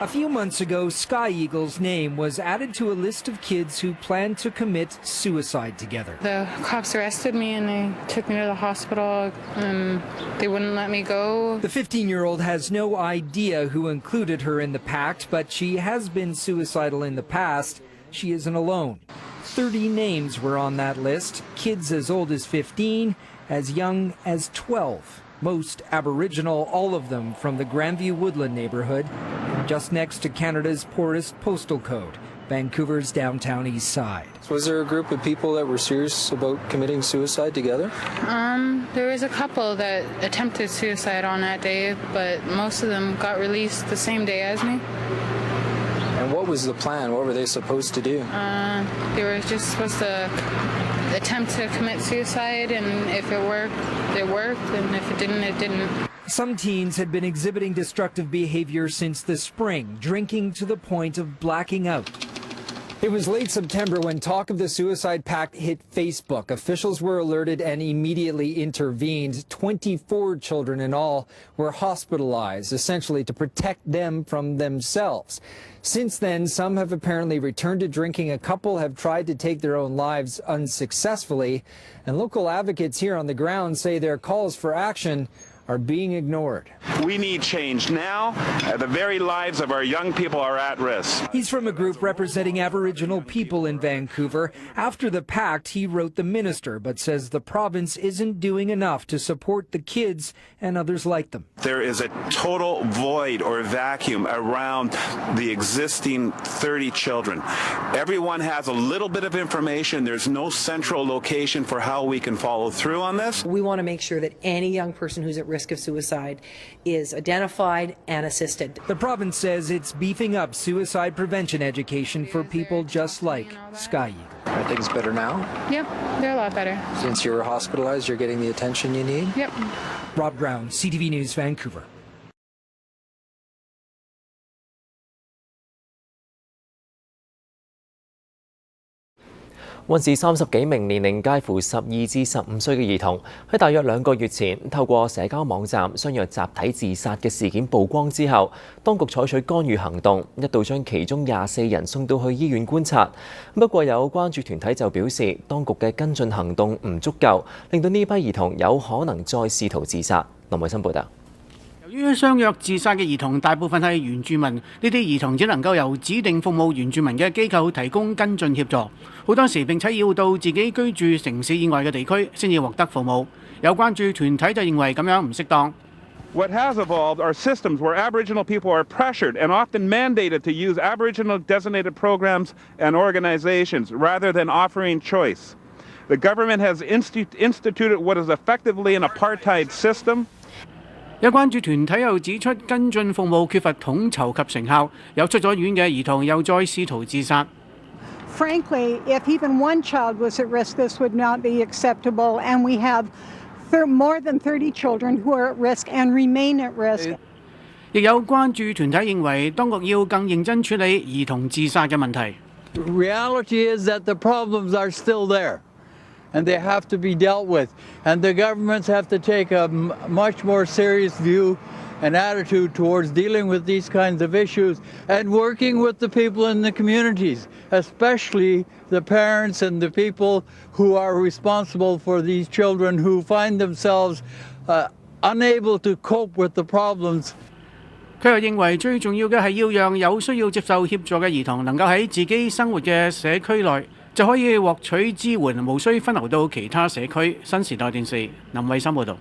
A few months ago, Sky Eagle's name was added to a list of kids who plan to commit suicide together. The cops arrested me and they took me to the hospital and they wouldn't let me go. The 15-year-old has no idea who included her in the pact, but she has been suicidal in the past. She isn't alone. 30 names were on that list, kids as old as 15, as young as 12. Most Aboriginal, all of them from the Grandview Woodland neighborhood, just next to Canada's poorest postal code, Vancouver's downtown east side. Was there a group of people that were serious about committing suicide together? There was a couple that attempted suicide on that day, but most of them got released the same day as me. And what was the plan? What were they supposed to do? They were just supposed to attempt to commit suicide, and if it worked, and if it didn't, it didn't. Some teens had been exhibiting destructive behavior since the spring, drinking to the point of blacking out. It was late September when talk of the suicide pact hit Facebook. Officials were alerted and immediately intervened. 24 children in all were hospitalized, essentially to protect them from themselves. Since then, some have apparently returned to drinking. A couple have tried to take their own lives unsuccessfully. And local advocates here on the ground say their calls for action are being ignored. We need change now. The very lives of our young people are at risk. He's from a group representing Aboriginal people in Vancouver. After the pact, he wrote the minister, but says the province isn't doing enough to support the kids and others like them. There is a total void or vacuum around the existing 30 children. Everyone has a little bit of information. There's no central location for how we can follow through on this. We want to make sure that any young person who's at risk of suicide is identified and assisted. The province says it's beefing up suicide prevention education for people just like Sky Eagle. Are things better now? Yep, they're a lot better. Since you were hospitalized, you're getting the attention you need? Yep. Rob Brown, CTV News, Vancouver. 溫氏30幾名年齡介乎12至15歲嘅兒童，喺大約2個月前透過社交網站相約集體自殺嘅事件曝光之後，當局採取干預行動，一度將其中24人送到去醫院觀察。不過有關注團體就表示，當局嘅跟進行動唔足夠，令到呢批兒童有可能再試圖自殺。林偉森報道。 由於相約自殺嘅兒童大部分係原住民，呢啲兒童只能夠由指定服務原住民嘅機構提供跟進協助，好多時並且要到自己居住城市以外嘅地區先至獲得服務。有關注團體就認為咁樣唔適當。 What has evolved are systems where Aboriginal people are pressured and often mandated to use Aboriginal designated programs and organizations rather than offering choice. The government has instituted what is effectively an apartheid system. 有關注團體又指出，跟進服務缺乏統籌及成效，有出咗院嘅兒童又再試圖自殺。 Frankly, if even one child was at risk, this would not be acceptable, and we have more than 30 children who are at risk and remain at risk. 亦有關注團體認為，當局要更認真處理兒童自殺嘅問題。 Reality is that the problems are still there. And they have to be dealt with. And the governments have to take a much more serious view and attitude towards dealing with these kinds of issues and working with the people in the communities, especially the parents and the people who are responsible for these children who find themselves unable to cope with the problems. 佢又認為最重要嘅係要讓有需要接受協助嘅兒童能夠喺自己生活嘅社區內就可以獲取支援，無需分流到其他社區。新時代電視林偉森報導。